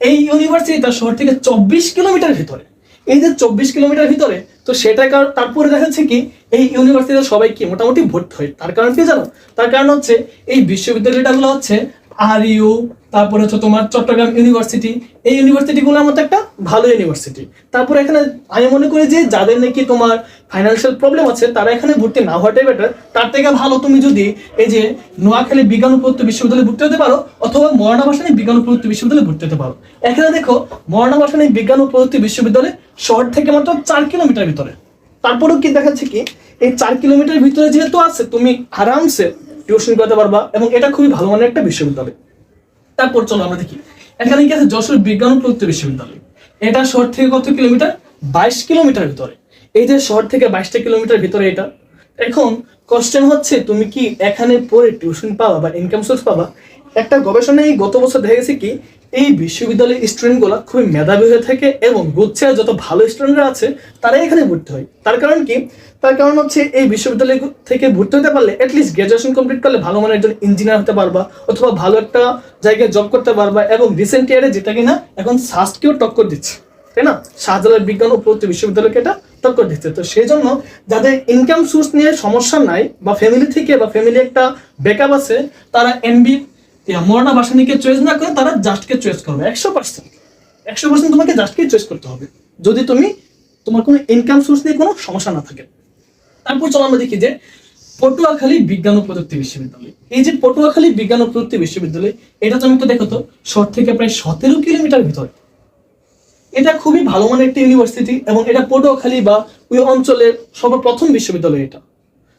এই ইউনিভার্সিটিটা শহর থেকে 24 কিলোমিটার ভিতরে। এই যে 24 কিলোমিটার ভিতরে, তো সেটা কারণ তারপরে দেখা যাচ্ছে কি এই ইউনিভার্সিটিতে সবাই কি মোটামুটি ভর্তি হয়। তার কারণ কি জানো? তার কারণ হচ্ছে এই বিশ্ববিদ্যালয়গুলো হচ্ছে RU, তারপরে হচ্ছে তোমার চট্টগ্রাম ইউনিভার্সিটি, এই ইউনিভার্সিটিগুলোর মতো একটা ভালো ইউনিভার্সিটি। তারপরে এখানে আমি মনে করি যে যাদের নাকি তোমার ফাইন্যান্সিয়াল প্রবলেম আছে তারা এখানে ভর্তি না হওয়াটাই বেটার। তার থেকে ভালো তুমি যদি এই যে নোয়াখালী বিজ্ঞান ও প্রযুক্তি বিশ্ববিদ্যালয়ে ভর্তি হতে পারো, অথবা মরানা ভাসানী বিজ্ঞান ও প্রযুক্তি বিশ্ববিদ্যালয়ে ভর্তি হতে পারো। এখানে দেখো মরানা ভাসানী বিজ্ঞান ও প্রযুক্তি বিশ্ববিদ্যালয় শহর থেকে মাত্র 4 কিলোমিটার ভিতরে। তারপরেও কি দেখাচ্ছে কি এই 4 কিলোমিটার ভিতরে যেহেতু আছে, তুমি আরামসে টিউশন করতে পারবা এবং এটা খুবই ভালো মানের একটা বিশ্ববিদ্যালয়। তারপর চলো আমরা দেখি এখানে কি আছে, যশোর বিজ্ঞান ও প্রযুক্তি বিশ্ববিদ্যালয়। এটা শহর থেকে কত কিলোমিটার? 22 কিলোমিটার ভিতরে। এই যে শহর থেকে 22টা কিলোমিটার ভিতরে এটা। এখন কোশ্চেন হচ্ছে তুমি কি এখানে পড়ে টিউশন পাবা বা ইনকাম সোর্স পাবা? একটা গবেষণায় গত বছর দেখা গেছে কি এই বিশ্ববিদ্যালয়ের স্টুডেন্টগুলো খুবই মেধাবী হয়ে থাকে এবং গুচ্ছের যত ভালো স্টুডেন্টরা আছে তারাই এখানে ভর্তি হয়। তার কারণ কি? তার কারণ হচ্ছে এই বিশ্ববিদ্যালয় থেকে ভর্তি হতে পারলে অ্যাটলিস্ট গ্রাজুয়েশন কমপ্লিট করলে ভালো মানের একজন ইঞ্জিনিয়ার হতে পারবা, অথবা ভালো একটা জায়গায় জব করতে পারবা। এবং রিসেন্ট ইয়ারে যেটা কিনা এখন সাস্টকেও টক্কর দিচ্ছে, তাই না? শাহজালাল বিজ্ঞান ও প্রযুক্তি বিশ্ববিদ্যালয়কে এটা টক্কর দিচ্ছে। তো সেই জন্য যাদের ইনকাম সোর্স নিয়ে সমস্যা নাই বা ফ্যামিলি থেকে বা ফ্যামিলি একটা ব্যাকআপ আছে, তারা এমবি মরানা ভাসানীকে চয়েস না করে তারা জাস্টকে চয়েস করবে। 100% তোমাকে জাস্টকে চয়েস করতে হবে যদি তুমি তোমার কোনো ইনকাম সোর্স নিয়ে কোনো সমস্যা না থাকে। তারপর চলো আমরা দেখি যে পটুয়াখালী বিজ্ঞান ও প্রযুক্তি বিশ্ববিদ্যালয়। এই যে পটুয়াখালী বিজ্ঞান ও প্রযুক্তি বিশ্ববিদ্যালয়, এটা তুমি একটু দেখো তো, শহর থেকে প্রায় 17 কিলোমিটার ভিতরে। এটা খুবই ভালো মানের একটা ইউনিভার্সিটি এবং এটা পটুয়াখালী বা ওই অঞ্চলের সর্বপ্রথম বিশ্ববিদ্যালয় এটা।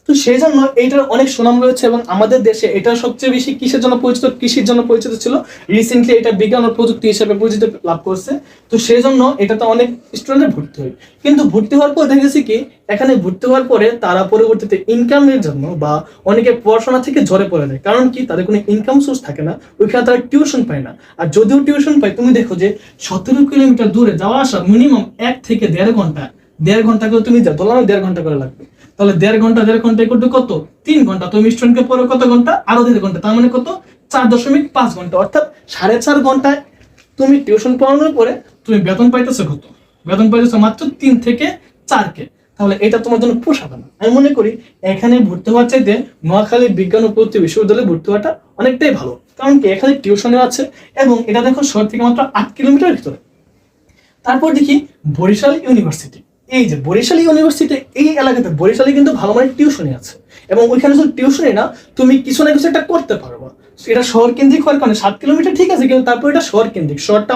তো সেই জন্য এইটার অনেক সুনাম রয়েছে এবং আমাদের দেশে এটা সবচেয়ে বেশি কিসের জন্য পরিচিত? কৃষির জন্য পরিচিত ছিল। রিসেন্টলি এটা বিজ্ঞান ও প্রযুক্তি হিসেবে পরিচিতি লাভ করছে। তো সেই জন্য এটাতে অনেক স্টুডেন্ট ভর্তি হয়। কিন্তু ভর্তি হওয়ার পর দেখেছি কি এখানে ভর্তি হওয়ার পরে তারা পরবর্তীতে ইনকামের জন্য বা অনেকে পড়াশোনা থেকে ঝরে পড়ে যায়। কারণ কি? তাদের কোনো ইনকাম সোর্স থাকে না, ওইখানে তারা টিউশন পায় না। আর যদিও টিউশন পায়, তুমি দেখো যে 17 কিলোমিটার দূরে যাওয়া আসা মিনিমাম 1 থেকে 1.5 ঘন্টা। 1.5 ঘন্টা করে তুমি যাও, ধরলাম 1.5 ঘন্টা করে লাগবে। তাহলে 1.5 ঘন্টা করতে কত? 3 ঘন্টা। তুমি স্টুডেন্টকে পড়ো কত ঘন্টা? আরো 1.5 ঘন্টা। তার মানে কত? 4.5 ঘন্টা। অর্থাৎ 4.5 ঘন্টায় তুমি টিউশন পড়ানোর পরে তুমি বেতন পাইতেছো কত? বেতন পাইতেছো মাত্র 3 থেকে 4K। তাহলে এটা তোমার জন্য পোষাবে না। আমি মনে করি এখানে ভর্তি হওয়ার চাইতে নোয়াখালী বিজ্ঞান ও প্রযুক্তি বিশ্ববিদ্যালয়ে ভর্তি হওয়াটা অনেকটাই ভালো। কারণ কি এখানে টিউশনও আছে এবং এটা দেখো শহর থেকে মাত্র 8 কিলোমিটার ভিতরে। তারপর দেখি বরিশাল ইউনিভার্সিটি। এই যে বরিশাল ইউনিভার্সিটি, এই এলাকাতে বরিশালে কিন্তু ভালো মানের টিউশনই আছে এবং ওইখানে শুধু টিউশনই না, তুমি কিছু না কিছু একটা করতে পারবা। এটা শহর কেন্দ্রিক হওয়ার কারণে 7 কিলোমিটার ঠিক আছে, কিন্তু তারপর এটা শহর কেন্দ্রিক। শহরটা